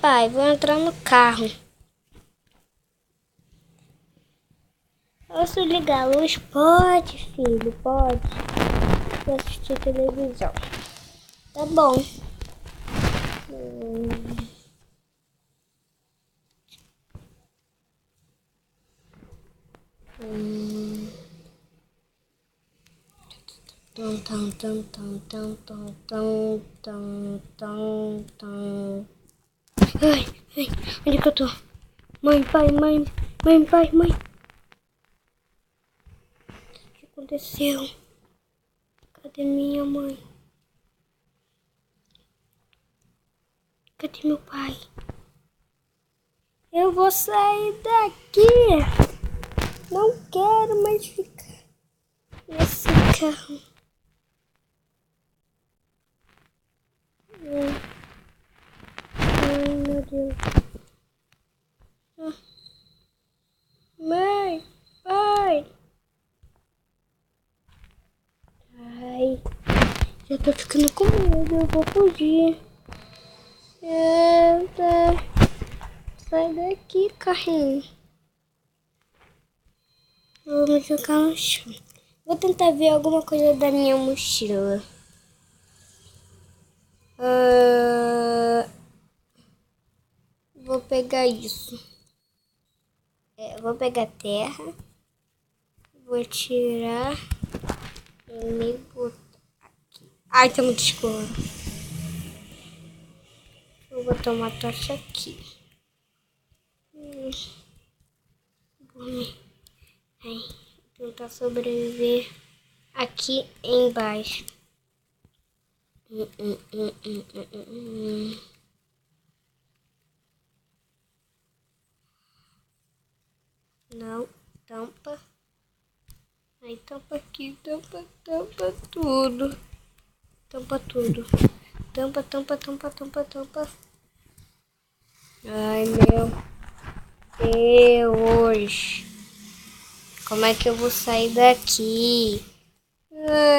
pai, vou entrar no carro. Posso ligar a luz? Pode, filho, pode. Vou assistir televisão. Tá bom. Tum, tum, tum, tum, tum, tum, tum, tum, tum, tum. Ai, onde que eu tô? Mãe, pai, mãe, pai, mãe. O que aconteceu? Cadê minha mãe? Cadê meu pai? Eu vou sair daqui. Não quero mais ficar nesse carro. Ai, meu Deus. Mãe, pai. Ai, já tô ficando com medo. Eu vou fugir. Eita. Sai daqui, carrinho. Vou me jogar no chão. Vou tentar ver alguma coisa da minha mochila. Vou pegar isso. Vou pegar terra. Vou tirar e me botar aqui. Ai, tá muito escuro. Eu vou botar uma tocha aqui. Ai, tentar sobreviver aqui embaixo. Não, tampa. Aí tampa aqui, tampa tudo. Tampa tudo. Tampa. Ai, meu Deus. Como é que eu vou sair daqui? Ai.